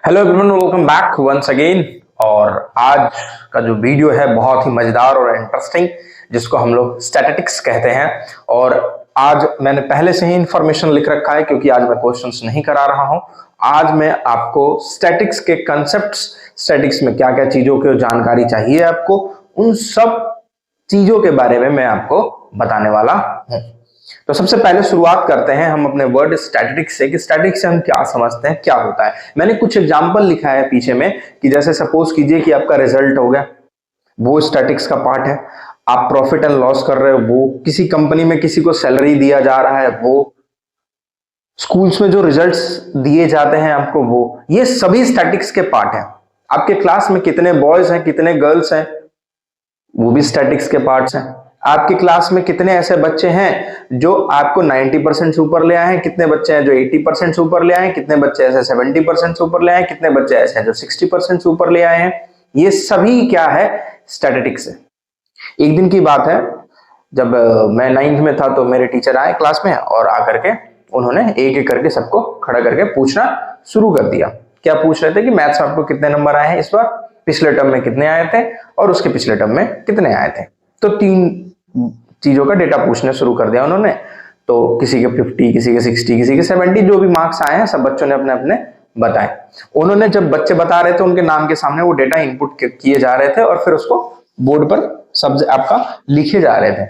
Hello everyone, welcome back once again. और आज का जो वीडियो है बहुत ही मजेदार और इंटरेस्टिंग, जिसको हम लोग स्टैटिस्टिक्स कहते हैं। और आज मैंने पहले से ही इंफॉर्मेशन लिख रखा है क्योंकि आज मैं क्वेश्चंस नहीं करा रहा हूं। आज मैं आपको स्टैटिक्स के कंसेप्ट्स, स्टैटिक्स में क्या क्या चीजों की जानकारी चाहिए आपको, उन सब चीजों के बारे में मैं आपको बताने वाला हूं। तो सबसे पहले शुरुआत करते हैं हम अपने वर्ड स्टैटिस्टिक्स से कि स्टैटिस्टिक्स से हम क्या समझते हैं, क्या होता है। मैंने कुछ एग्जांपल लिखा है पीछे में कि जैसे सपोज कीजिए कि आपका रिजल्ट हो गया, वो स्टैटिस्टिक्स का पार्ट है। आप प्रॉफिट एंड लॉस कर रहे हो, वो किसी कंपनी में किसी को सैलरी दिया जा रहा है, वो स्कूल्स में जो रिजल्ट्स दिए जाते हैं आपको, वो ये सभी स्टैटिस्टिक्स के पार्ट है। आपके क्लास में कितने बॉयज हैं, कितने गर्ल्स हैं, वो भी स्टैटिस्टिक्स के पार्ट्स हैं। आपकी क्लास में कितने ऐसे बच्चे हैं जो आपको 90% से ऊपर ले आए हैं, कितने बच्चे हैं जो 80% से ऊपर ले आए हैं, कितने बच्चे ऐसे 70% से ऊपर ले आए हैं, कितने बच्चे ऐसे हैं जो 60% से ऊपर ले आए हैं। ये सभी क्या है, स्टैटिस्टिक्स है। एक दिन की बात है, जब मैं 9th में था तो मेरे टीचर आए क्लास में और आकर के उन्होंने एक एक करके सबको खड़ा करके पूछना शुरू कर दिया। क्या पूछ रहे थे कि मैथ्स में आपको कितने नंबर आए हैं इस बार, पिछले टर्म में कितने आए थे और उसके पिछले टर्म में कितने आए थे। तो 3 चीजों का डेटा पूछना शुरू कर दिया उन्होंने। तो किसी के 50, किसी के 60, किसी के 70 जो भी मार्क्स आए हैं सब बच्चों ने अपने अपने बताए। उन्होंने जब बच्चे बता रहे थे उनके नाम के सामने वो डेटा इनपुट किए जा रहे थे और फिर उसको बोर्ड पर सब आपका लिखे जा रहे थे।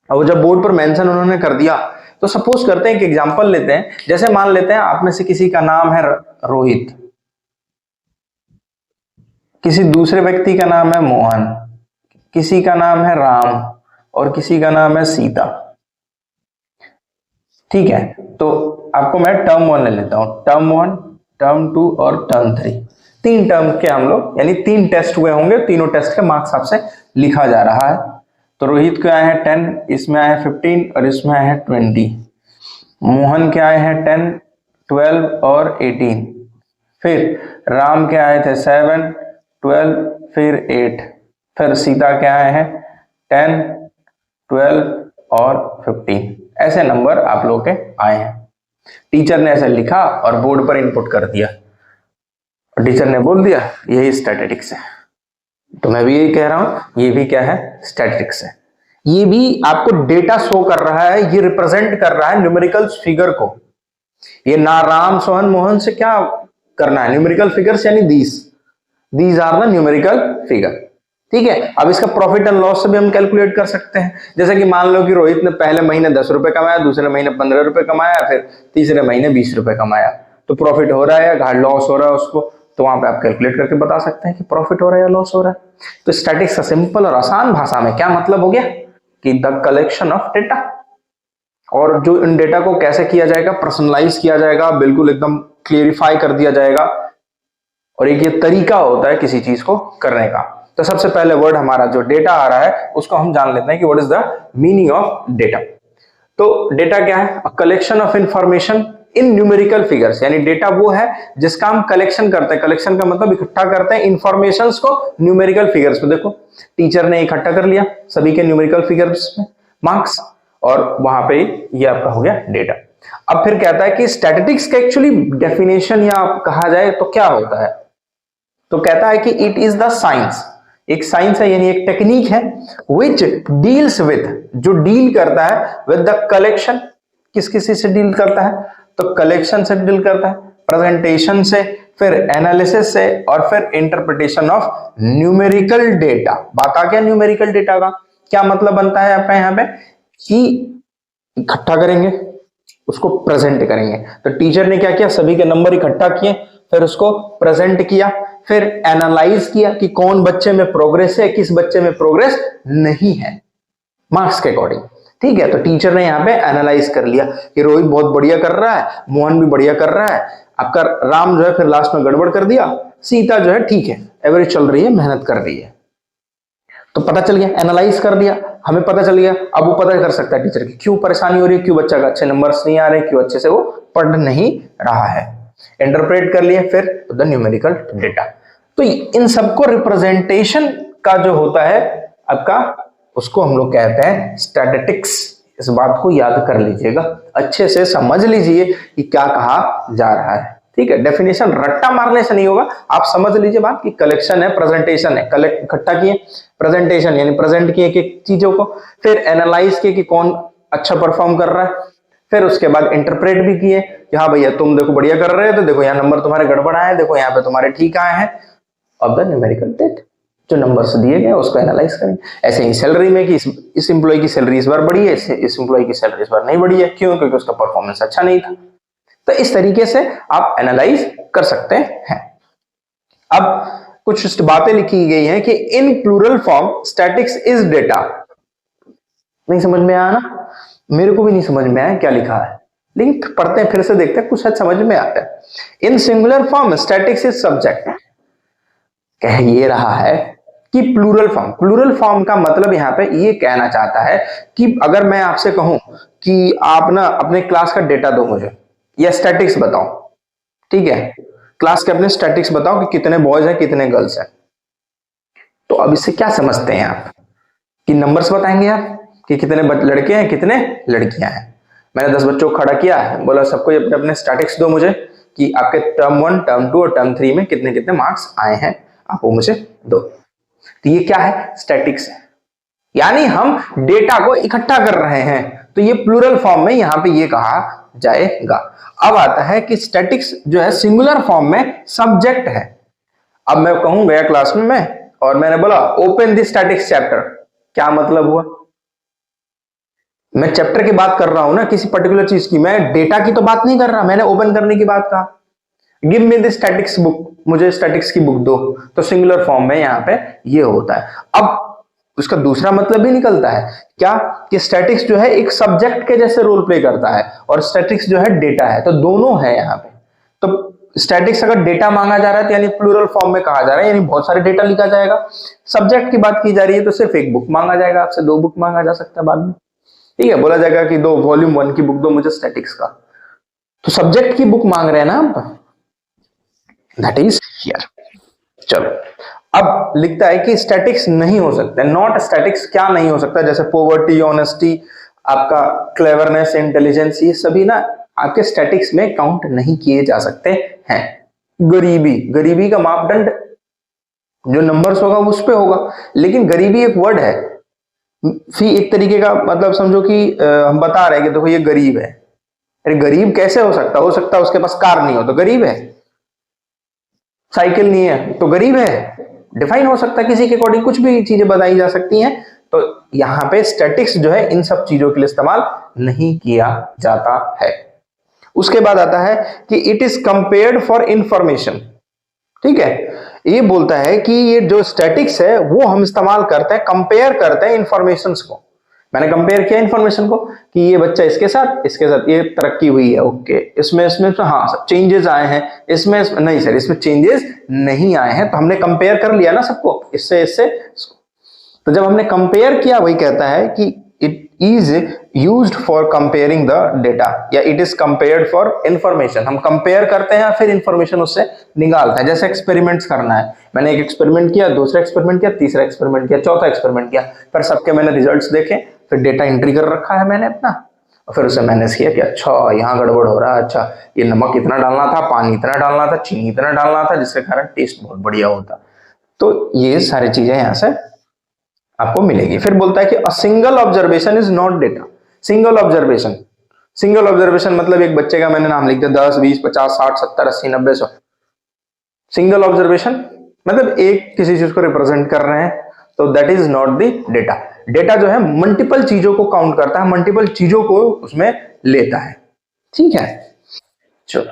और जब बोर्ड पर मेंशन उन्होंने कर दिया तो सपोज करते हैं एक एग्जांपल लेते हैं। जैसे मान लेते हैं आप में से किसी का नाम है रोहित, किसी दूसरे व्यक्ति का नाम है मोहन, किसी का नाम है राम और किसी का नाम है सीता। ठीक है, तो आपको मैं टर्म 1 ले लेता हूं, टर्म 1, टर्म 2 और टर्म 3। 3 टर्म के हम लोग यानी 3 टेस्ट हुए होंगे, तीनों टेस्ट के मार्क्स आपसे लिखा जा रहा है। तो रोहित के आए हैं 10, इसमें आए हैं 15 और इसमें आए हैं 20। मोहन के आए हैं 10, 12 और 18। फिर राम के आए थे 7, 12 फिर 8। फिर सीता के आए हैं 10, 12 और 15। ऐसे नंबर आप लोग के आए हैं। टीचर ने ऐसे लिखा और बोर्ड पर इनपुट कर दिया और टीचर ने बोल दिया यही स्टैटिस्टिक्स है। तो मैं भी यही कह रहा हूं, ये भी क्या है, स्टैटिस्टिक्स है। ये भी आपको डेटा शो कर रहा है, ये रिप्रेजेंट कर रहा है न्यूमेरिकल फिगर को। ये ना राम सोहन मोहन से क्या करना है, न्यूमेरिकल फिगर्स यानी these are the numerical figure. ठीक है, अब इसका प्रॉफिट एंड लॉस से भी हम कैलकुलेट कर सकते हैं। जैसे कि मान लो कि रोहित ने पहले महीने 10 रुपए कमाया, दूसरे महीने 15 रुपए कमाया, फिर तीसरे महीने 20 रुपए कमाया। तो प्रॉफिट हो रहा है या लॉस हो रहा है उसको, तो वहां पे आप कैलकुलेट करके बता सकते हैं कि प्रॉफिट हो रहा है या लॉस हो रहा है। तो स्टैटिस्टिक्स का सिंपल और आसान भाषा में क्या मतलब हो गया कि द कलेक्शन ऑफ डेटा। और जो इन डेटा को कैसे किया जाएगा, पर्सनलाइज किया जाएगा, बिल्कुल एकदम क्लियरिफाई कर दिया जाएगा। और एक ये तरीका होता है किसी चीज को करने का। तो सबसे पहले वर्ड हमारा जो डेटा आ रहा है उसको हम जान लेते हैं कि what is the meaning of data. तो डेटा क्या है, a collection of information in numerical figures. यानी डेटा वो है जिसका हम कलेक्शन करते हैं। कलेक्शन का मतलब इकट्ठा करते हैं इंफॉर्मेशंस को न्यूमेरिकल फिगर्स में। देखो टीचर ने इकट्ठा कर लिया सभी के न्यूमेरिकल फिगर्स में मार्क्स, और वहां पे ये आपका हो गया डेटा। अब फिर कहता है कि स्टैटिस्टिक्स का एक्चुअली डेफिनेशन या कहा जाए तो क्या होता है, तो कहता है कि इट इज द साइंस, एक साइंस है यानी एक टेक्निक है, विच डील्स विद, जो डील करता है विद द कलेक्शन। किस किसी से डील करता है, तो कलेक्शन से डील करता है, प्रेजेंटेशन से, फिर एनालिसिस से और फिर इंटरप्रिटेशन ऑफ न्यूमेरिकल डेटा। बात आ गया न्यूमेरिकल डेटा का क्या मतलब बनता है आपका यहाँ पे, कि इकट्ठा करेंगे उसको प्रेजेंट करेंगे। तो टीचर ने क्या किया, सभी के नंबर इकट्ठा किए, फिर उसको प्रेजेंट किया, फिर एनालाइज किया कि कौन बच्चे में प्रोग्रेस है, किस बच्चे में प्रोग्रेस नहीं है, मार्क्स के अकॉर्डिंग। ठीक है, तो टीचर ने यहाँ पे एनालाइज कर लिया कि रोहित बहुत बढ़िया कर रहा है, मोहन भी बढ़िया कर रहा है, आपका राम जो है फिर लास्ट में गड़बड़ कर दिया, सीता जो है ठीक है एवरेज चल रही है, मेहनत कर रही है। तो पता चल गया, एनालाइज कर दिया, हमें पता चल गया। अब वो पता कर सकता है टीचर की क्यों परेशानी हो रही है, क्यों बच्चा का अच्छे नंबर्स नहीं आ रहे, क्यों अच्छे से वो पढ़ नहीं रहा है। इंटरप्रेट कर लिया, फिर द न्यूमेरिकल डेटा। तो इन सबको रिप्रेजेंटेशन का जो होता है आपका, उसको हम लोग कहते हैं स्टैटिस्टिक्स। इस बात को याद कर लीजिएगा, अच्छे से समझ लीजिए कि क्या कहा जा रहा है। ठीक है, डेफिनेशन रट्टा मारने से नहीं होगा, आप समझ लीजिए बात कि कलेक्शन है, प्रेजेंटेशन है, कलेक्ट इकट्ठा किए, प्रेजेंटेशन यानी प्रेजेंट किए एक चीजों को, फिर एनालाइज किए कि कौन अच्छा परफॉर्म कर रहा है, फिर उसके बाद इंटरप्रेट भी किए कि हाँ भैया तुम देखो बढ़िया कर रहे हो, तो देखो यहाँ नंबर तुम्हारे गड़बड़ आए, देखो यहाँ पे तुम्हारे ठीक आए हैं, ऑफ द न्यूमेरिकल डेटा, जो नंबर्स दिए गए उसको एनालाइज करेंगे। ऐसे ही सैलरी में कि इस एम्प्लॉय की सैलरी इस बार बढ़ी है, इस एम्प्लॉय की सैलरी इस बार नहीं बढ़ी है, क्यों? क्योंकि उसका परफॉर्मेंस अच्छा नहीं था। तो इस तरीके से आप एनालाइज कर सकते हैं। अब कुछ बातें लिखी गई हैं कि in plural form statistics is data. नहीं समझ में आया ना? मेरे को भी नहीं समझ में आया क्या लिखा है, लेकिन पढ़ते हैं फिर से, देखते हैं कुछ शायद समझ में आता है। इन singular form statistics is subject. कह ये रहा है कि प्लूरल फॉर्म का मतलब यहां पे ये कहना चाहता है कि अगर मैं आपसे कहूं कि आप ना अपने क्लास का डेटा दो मुझे, या स्टैटिक्स बताओ, ठीक है, क्लास के अपने स्टैटिक्स बताओ कि कितने बॉयज हैं कितने गर्ल्स हैं, तो अब इससे क्या समझते हैं आप कि नंबर्स बताएंगे आप कि कितने लड़के हैं कितने लड़कियां हैं। मैंने 10 बच्चों को खड़ा किया है, बोला सबको अपने अपने स्टैटिक्स दो मुझे कि आपके टर्म 1, टर्म 2 और टर्म 3 में कितने कितने मार्क्स आए हैं, आप वो मुझे दो। तो ये क्या है? स्टैटिक्स है, यानी हम डेटा को इकट्ठा कर रहे हैं, तो ये प्लूरल फॉर्म में यहां पे ये कहा जाएगा। अब आता है कि स्टैटिक्स जो है सिंगुलर फॉर्म में सब्जेक्ट है। अब मैं कहूं गया क्लास में मैं और मैंने बोला ओपन द स्टैटिक्स चैप्टर, क्या मतलब हुआ? मैं चैप्टर की बात कर रहा हूं ना, किसी पर्टिकुलर चीज की, मैं डेटा की तो बात नहीं कर रहा, मैंने ओपन करने की बात कहा। Give me the statics book, मुझे स्टैटिक्स की बुक दो, तो सिंगुलर फॉर्म में यहां पे ये होता है। अब उसका दूसरा मतलब भी निकलता है क्या कि स्टैटिक्स जो है एक सब्जेक्ट के जैसे रोल प्ले करता है और स्टैटिक्स जो है डेटा है, तो दोनों है यहां पे। तो स्टैटिक्स अगर डेटा मांगा जा रहा है तो यानी प्लूरल फॉर्म में कहा जा रहा है, यानी बहुत सारे डेटा लिखा जाएगा। सब्जेक्ट की बात की जा रही है तो सिर्फ एक बुक मांगा जाएगा आपसे, 2 बुक मांगा जा सकता है बाद में, ठीक है, बोला जाएगा कि दो वॉल्यूम 1 की बुक दो मुझे स्टैटिक्स का, तो सब्जेक्ट की बुक मांग रहे हैं ना आप, दैट इज हियर। चलो अब लिखता है कि स्टैटिक्स नहीं हो सकता, नॉट स्टैटिक्स क्या नहीं हो सकता, जैसे पॉवर्टी, ऑनेस्टी, आपका क्लेवरनेस, इंटेलिजेंस, ये सभी ना आपके स्टैटिक्स में काउंट नहीं किए जा सकते हैं। गरीबी का मापदंड जो नंबर्स होगा उस पे होगा, लेकिन गरीबी एक वर्ड है, फी एक तरीके का, मतलब समझो कि हम बता रहे हैं कि देखो ये गरीब है, अरे गरीब कैसे हो सकता है उसके पास कार नहीं हो तो गरीब है, साइकिल नहीं है तो गरीब है, डिफाइन हो सकता है किसी के अकॉर्डिंग, कुछ भी चीजें बताई जा सकती हैं। तो यहां पे स्टैटिक्स जो है इन सब चीजों के लिए इस्तेमाल नहीं किया जाता है। उसके बाद आता है कि it is compared for information, ठीक है, ये बोलता है कि ये जो स्टैटिक्स है वो हम इस्तेमाल करते हैं, कंपेयर करते हैं इंफॉर्मेशन को। मैंने कंपेयर किया इंफॉर्मेशन को कि ये बच्चा इसके साथ ये तरक्की हुई है, ओके, इसमें हाँ चेंजेस आए हैं, इसमें नहीं सर इसमें चेंजेस नहीं आए हैं, तो हमने कंपेयर कर लिया ना सबको, इससे तो जब हमने कंपेयर किया, वही कहता है कि it is used for comparing the data, या it is compared for information. हम कंपेयर करते हैं फिर इंफॉर्मेशन उससे निकालते हैं। जैसे एक्सपेरिमेंट्स करना है, मैंने एक एक्सपेरिमेंट किया, दूसरा एक्सपेरिमेंट किया, तीसरा एक्सपेरिमेंट किया, चौथा एक्सपेरिमेंट किया, फिर सबके मैंने रिजल्ट्स देखे, फिर डेटा एंट्री कर रखा है मैंने अपना, और फिर उसे मैनेज किया कि अच्छा यहाँ गड़बड़ हो रहा है, अच्छा ये नमक इतना डालना था, पानी इतना डालना था, चीनी इतना डालना था, जिसके कारण टेस्ट बहुत बढ़िया होता। तो ये सारी चीजें यहाँ से आपको मिलेगी। फिर बोलता है कि a single observation is not data. Single observation मतलब एक बच्चे का मैंने नाम लिख दिया 10, 20, 50, 60, 70, 80, 90, 100। सिंगल ऑब्जर्वेशन मतलब एक किसी चीज को रिप्रेजेंट कर रहे हैं, तो that is not the data. Data जो है मल्टीपल चीजों को काउंट करता है, मल्टीपल चीजों को उसमें लेता है, ठीक है। चलो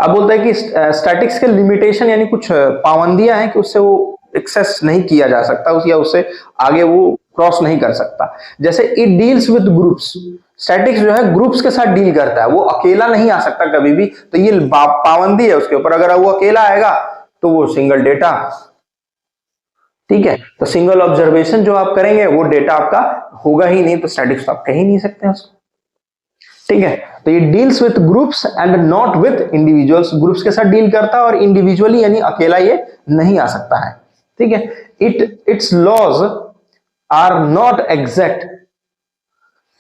अब बोलता है कि स्टैटिक्स के लिमिटेशन यानी कुछ पाबंदियां हैं कि उससे वो एक्सेस नहीं किया जा सकता, या उससे आगे वो क्रॉस नहीं कर सकता। जैसे it deals with groups, statics जो है ग्रुप्स के साथ डील करता है, वो अकेला नहीं आ सकता कभी भी, तो ये पाबंदी है उसके ऊपर। अगर वो अकेला आएगा तो वो सिंगल डेटा, ठीक है, तो सिंगल ऑब्जर्वेशन जो आप करेंगे वो डेटा आपका होगा ही नहीं, तो स्टैटिक्स तो आप कह ही नहीं सकते उसको, ठीक है। तो ये deals with groups and not with individuals, groups के साथ डील करता है और इंडिविजुअली यानी अकेला ये नहीं आ सकता है, ठीक है। Its laws are not exact,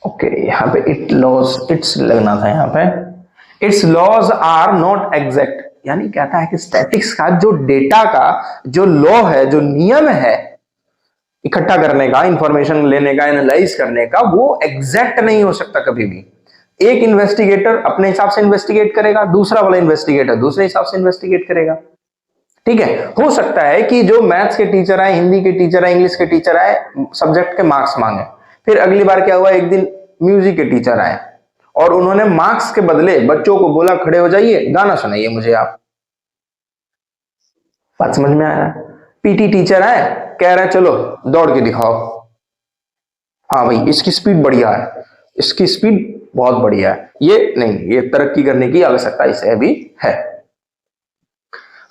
okay, यहां पे इट्स लगना था, यहां पे its laws are not exact, यानी कहता है कि स्टैटिक्स का जो डेटा का जो लॉ है, जो नियम है इकट्ठा करने का, इंफॉर्मेशन लेने का, एनालाइज करने का, वो एग्जैक्ट नहीं हो सकता कभी भी। एक इन्वेस्टिगेटर अपने हिसाब से इन्वेस्टिगेट करेगा, दूसरा वाला इन्वेस्टिगेटर दूसरे हिसाब से इन्वेस्टिगेट करेगा। ठीक है, हो सकता है कि जो मैथ्स के टीचर आए, हिंदी के टीचर आए, इंग्लिश के टीचर आए, सब्जेक्ट के मार्क्स मांगे। फिर अगली बार क्या हुआ, एक दिन म्यूजिक के टीचर आए और उन्होंने मार्क्स के बदले बच्चों को बोला खड़े हो जाइए, गाना सुनाइए मुझे आप। बात समझ में आया? पीटी टीचर आए, कह रहे हैं चलो दौड़ के दिखाओ। हाँ भाई, इसकी स्पीड बढ़िया है, इसकी स्पीड बहुत बढ़िया है, ये नहीं, ये तरक्की करने की आवश्यकता इसे भी है।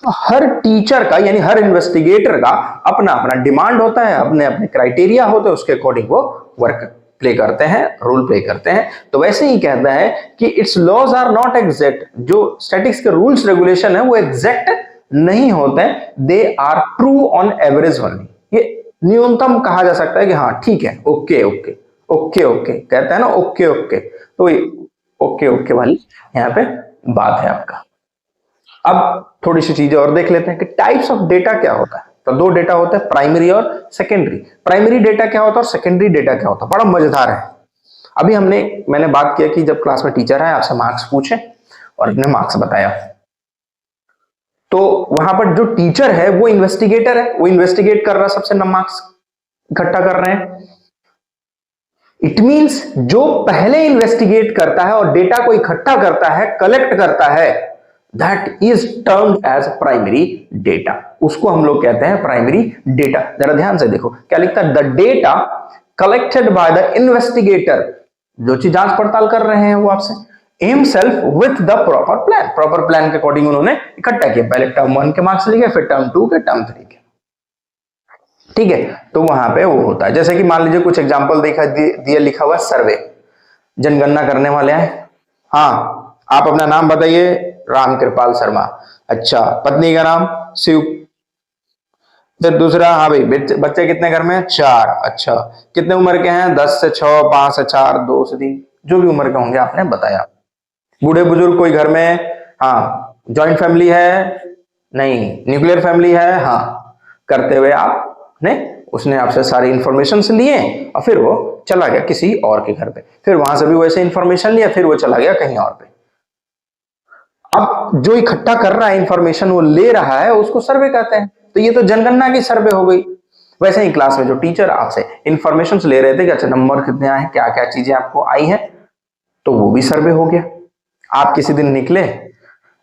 हर टीचर का यानी हर इन्वेस्टिगेटर का अपना अपना डिमांड होता है, अपने अपने क्राइटेरिया होते हैं, उसके अकॉर्डिंग वो वर्क प्ले करते हैं, रोल प्ले करते हैं। तो वैसे ही कहता है कि its laws are not exact, जो स्टैटिक्स के रूल्स रेगुलेशन है वो एग्जैक्ट नहीं होते, they are true on average only. ये न्यूनतम कहा जा सकता है कि हाँ ठीक है, ओके ओके ओके ओके कहता है ना, ओके ओके, तो ओके ओके वाली यहाँ पे बात है आपका। अब थोड़ी सी चीजें और देख लेते हैं कि टाइप्स ऑफ डेटा क्या होता है। तो दो डेटा होते हैं, प्राइमरी और सेकेंडरी। प्राइमरी डेटा क्या होता है और सेकेंडरी डेटा क्या होता है, बड़ा मजेदार है। अभी मैंने बात किया कि जब क्लास में टीचर आए, आपसे मार्क्स पूछे और अपने मार्क्स बताया, तो वहां पर जो टीचर है वो इन्वेस्टिगेटर है, वो इन्वेस्टिगेट कर रहा है, सबसे मार्क्स इकट्ठा कर रहे हैं। इट मींस जो पहले इन्वेस्टिगेट करता है और डेटा को इकट्ठा करता है, कलेक्ट करता है, that is termed as primary data, उसको हम लोग कहते हैं प्राइमरी डेटा। जरा ध्यान से देखो क्या लिखता है, the data collected by the investigator, जो चीज जांच पड़ताल कर रहे हैं वो आपसे, himself with the proper plan, proper plan के अकॉर्डिंग उन्होंने इकट्ठा किया। पहले टर्म 1 के मार्क्स लिखे, फिर टर्म 2 के, टर्म 3 के। ठीक है, तो वहां पे वो होता है, जैसे कि मान लीजिए कुछ एग्जांपल दिया लिखा हुआ सर्वे, जनगणना करने वाले हैं। हाँ, आप अपना नाम बताइए, राम कृपाल शर्मा। अच्छा, पत्नी का नाम शिव। फिर दूसरा, हाँ भाई बच्चे कितने घर में, 4। अच्छा, कितने उम्र के हैं, 10 से 6, 5 से 4, 2 से 3, जो भी उम्र के होंगे आपने बताया। बूढ़े बुजुर्ग कोई घर में, हाँ, जॉइंट फैमिली है, नहीं, न्यूक्लियर फैमिली है, हाँ, करते हुए आपने, उसने आपसे सारी इंफॉर्मेशन लिए और फिर वो चला गया किसी और के घर पे, फिर वहां से भी वैसे इंफॉर्मेशन लिया, फिर वो चला गया कहीं और पे। अब जो इकट्ठा कर रहा है इंफॉर्मेशन, वो ले रहा है, उसको सर्वे कहते हैं। तो ये तो जनगणना की सर्वे हो गई। वैसे ही क्लास में जो टीचर आपसे इंफॉर्मेशन ले रहे थे कि अच्छा नंबर कितने आए, क्या क्या चीजें आपको आई हैं, तो वो भी सर्वे हो गया। आप किसी दिन निकले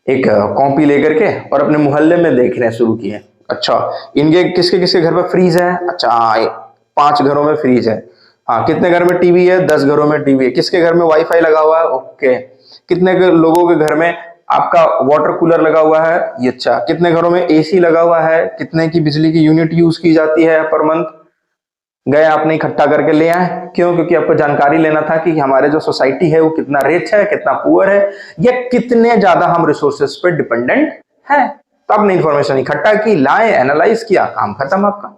एक कॉपी लेकर के और अपने मोहल्ले में देखने शुरू किए, अच्छा इनके किसके किसके घर में फ्रीज है, अच्छा हाँ 5 घरों में फ्रीज है, हाँ कितने घर में टीवी है, 10 घरों में टीवी है, किसके घर में वाईफाई लगा हुआ है, ओके, कितने लोगों के घर में आपका वाटर कूलर लगा हुआ है, ये अच्छा, कितने घरों में एसी लगा हुआ है, कितने की बिजली की यूनिट यूज की जाती है पर मंथ, गए आपने इकट्ठा करके ले आए। क्यों? क्योंकि आपको जानकारी लेना था कि हमारे जो सोसाइटी है वो कितना रिच है, कितना पुअर है, या कितने ज्यादा हम रिसोर्सेस पे डिपेंडेंट है। तो आपने इंफॉर्मेशन इकट्ठा की, लाए, एनालाइज किया, काम खत्म आपका।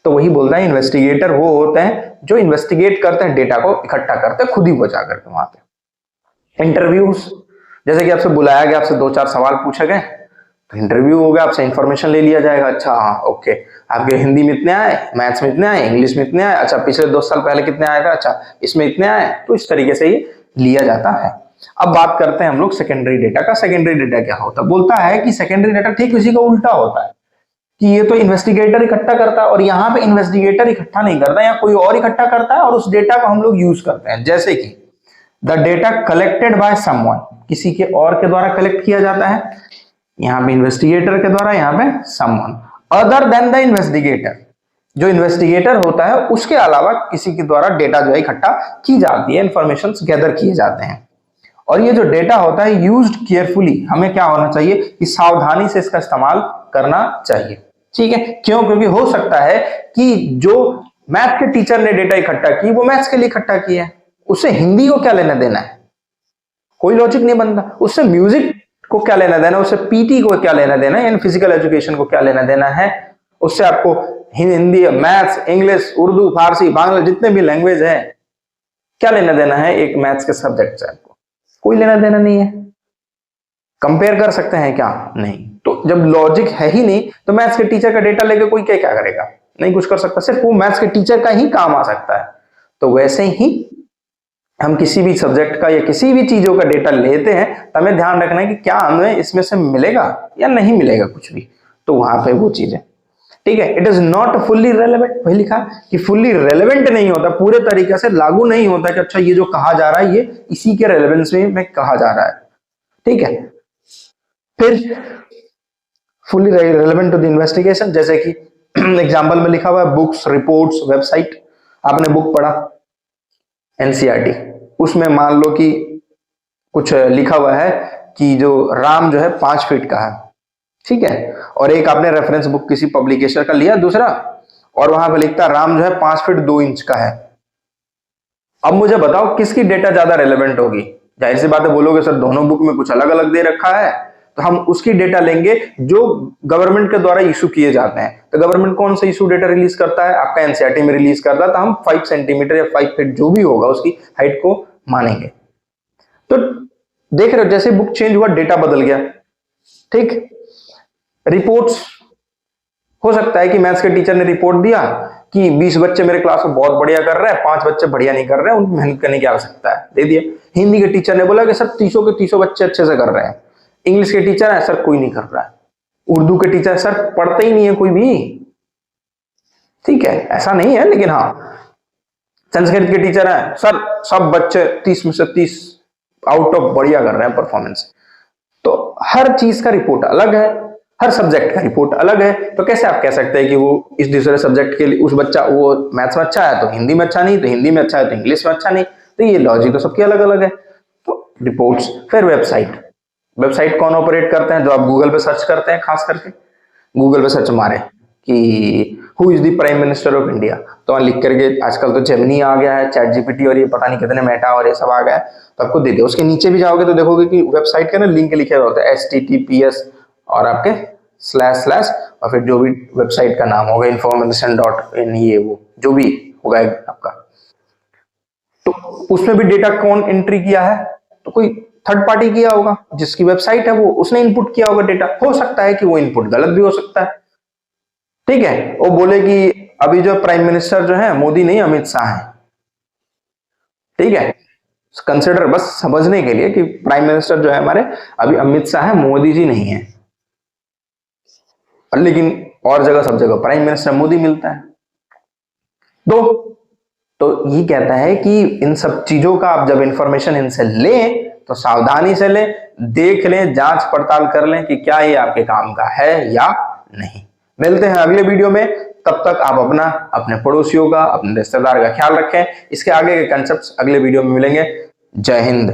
तो वही बोल रहा है, इन्वेस्टिगेटर वो होते हैं जो इन्वेस्टिगेट करते हैं, डेटा को इकट्ठा करते हैं खुद ही वो जा करके वहां पे। इंटरव्यूज, जैसे कि आपसे बुलाया गया, आपसे 2-4 सवाल पूछे गए, तो इंटरव्यू हो गया, आपसे इंफॉर्मेशन ले लिया जाएगा। अच्छा हाँ ओके, आपके हिंदी में इतने आए, मैथ्स में इतने आए, इंग्लिश में इतने आए, अच्छा पिछले 2 साल पहले कितने आए थे, अच्छा इसमें इतने आए, तो इस तरीके से ये लिया जाता है। अब बात करते हैं हम लोग सेकेंडरी डेटा का। सेकेंडरी डेटा क्या होता है? बोलता है कि सेकेंडरी डेटा ठीक इसी का उल्टा होता है, कि ये तो इन्वेस्टिगेटर इकट्ठा करता है, और यहाँ पे इन्वेस्टिगेटर इकट्ठा नहीं करता, या कोई और इकट्ठा करता है और उस डेटा को हम लोग यूज करते हैं। जैसे कि the data collected by someone, किसी के और के द्वारा कलेक्ट किया जाता है, यहाँ पे इन्वेस्टिगेटर के द्वारा, यहाँ पे someone other than the investigator, जो इन्वेस्टिगेटर होता है उसके अलावा किसी के द्वारा डेटा जो है इकट्ठा की जाती है, इंफॉर्मेशन गैदर किए जाते हैं। और ये जो डेटा होता है यूज्ड केयरफुली, हमें क्या होना चाहिए कि सावधानी से इसका इस्तेमाल करना चाहिए। ठीक है, क्यों? क्योंकि हो सकता है कि जो मैथ के टीचर ने डेटा इकट्ठा की वो मैथ्स के लिए इकट्ठा किया है, उससे हिंदी को क्या लेना देना है, कोई लॉजिक नहीं बनता। उससे म्यूजिक को क्या लेना देना, उससे पीटी को क्या लेना देना है, यानी फिजिकल एजुकेशन को क्या लेना देना है, उससे आपको हिंदी, मैथ्स, इंग्लिश, उर्दू, फारसी, बांग्ला, जितने भी लैंग्वेज है, क्या लेना देना है एक मैथ्स के सब्जेक्ट से, आपको कोई लेना देना नहीं है। कंपेयर कर सकते हैं क्या? नहीं। तो जब लॉजिक है ही नहीं तो मैथ्स के टीचर का डेटा लेके कोई क्या क्या करेगा? नहीं कुछ कर सकता, सिर्फ वो मैथ्स के टीचर का ही काम आ सकता है। तो वैसे ही हम किसी भी सब्जेक्ट का या किसी भी चीजों का डेटा लेते हैं तो हमें ध्यान रखना है कि क्या हमें इसमें से मिलेगा या नहीं मिलेगा कुछ भी। तो वहां पे वो चीज है, ठीक है। It is not fully relevant, वही लिखा कि फुल्ली रेलेवेंट नहीं होता, पूरे तरीके से लागू नहीं होता कि अच्छा ये जो कहा जा रहा है ये इसी के रेलेवेंस में कहा जा रहा है, ठीक है। फिर fully relevant to the investigation, जैसे कि एग्जाम्पल में लिखा हुआ है बुक्स, रिपोर्ट्स, वेबसाइट। आपने बुक पढ़ा एनसीईआरटी, उसमें मान लो कि कुछ लिखा हुआ है कि जो राम जो है 5 फीट का है, ठीक है। और एक आपने रेफरेंस बुक किसी पब्लिकेशन का लिया दूसरा, और वहां पे लिखता राम जो है 5 फीट 2 इंच का है। अब मुझे बताओ किसकी डेटा ज्यादा रेलेवेंट होगी? जाहिर सी बात है बोलोगे सर दोनों बुक में कुछ अलग अलग दे रखा है, तो हम उसकी डेटा लेंगे जो गवर्नमेंट के द्वारा इशू किए जाते हैं। तो गवर्नमेंट कौन सा इशू डेटा रिलीज करता है? आपका एनसीईआरटी में रिलीज करता है, तो हम 5 सेंटीमीटर या 5 फीट जो भी होगा उसकी हाइट को मानेंगे। तो देख रहे हो जैसे बुक चेंज हुआ डेटा बदल गया, ठीक। रिपोर्ट्स, हो सकता है कि मैथ्स के टीचर ने रिपोर्ट दिया कि 20 बच्चे मेरे क्लास में बहुत बढ़िया कर रहे हैं, 5 बच्चे बढ़िया नहीं कर रहे हैं, उनको मेहनत करने की आवश्यकता है, दे दिया। हिंदी के टीचर ने बोला कि सर 30 के 30 बच्चे अच्छे से कर रहे हैं। इंग्लिश के टीचर है सर कोई नहीं कर रहा है। उर्दू के टीचर सर पढ़ते ही नहीं है कोई भी, ठीक है, ऐसा नहीं है, लेकिन हाँ संस्कृत के टीचर है सर सब बच्चे 30 में से 30 आउट ऑफ बढ़िया कर रहे हैं परफॉर्मेंस। तो हर चीज का रिपोर्ट अलग है, हर सब्जेक्ट का रिपोर्ट अलग है। तो कैसे आप कह सकते हैं कि वो इस दूसरे सब्जेक्ट के लिए उस बच्चा वो मैथ्स में अच्छा है तो हिंदी में अच्छा नहीं, तो हिंदी में अच्छा है तो इंग्लिश में अच्छा नहीं? तो ये लॉजिक तो सबके अलग अलग है। तो रिपोर्ट्स, फिर वेबसाइट। वेबसाइट कौन ऑपरेट करते हैं? जो आप गूगल पे सर्च करते हैं, खास करके गूगल पे सर्च मारे कि who is the prime minister of India, तो लिख करके, आजकल तो जेमिनी आ गया है, चैट जीपीटी और ये पता नहीं कितने मेटा और ये सब आ गया है, तो आपको दे दे। उसके नीचे भी जाओगे तो देखोगे कि वेबसाइट का ना लिंक लिखे हुआ होता है HTTPS और आपके // और फिर जो भी वेबसाइट का नाम होगा information.in, ये वो जो भी होगा आपका। तो उसमें भी डेटा कौन एंट्री किया है? तो कोई थर्ड पार्टी किया होगा, जिसकी वेबसाइट है वो उसने इनपुट किया होगा डेटा। हो सकता है कि वो इनपुट गलत भी हो सकता है, ठीक है। वो बोले कि अभी जो प्राइम मिनिस्टर जो है मोदी नहीं अमित शाह है, ठीक है। कंसिडर बस समझने के लिए कि प्राइम मिनिस्टर जो है हमारे अभी अमित शाह है, मोदी जी नहीं है। लेकिन और जगह सब जगह प्राइम मिनिस्टर मोदी मिलता है। तो ये कहता है कि इन सब चीजों का आप जब इंफॉर्मेशन इनसे लें तो सावधानी से लें, देख लें, जांच पड़ताल कर लें कि क्या ये आपके काम का है या नहीं। मिलते हैं अगले वीडियो में, तब तक आप अपना, अपने पड़ोसियों का, अपने रिश्तेदार का ख्याल रखें। इसके आगे के कंसेप्ट्स अगले वीडियो में मिलेंगे। जय हिंद।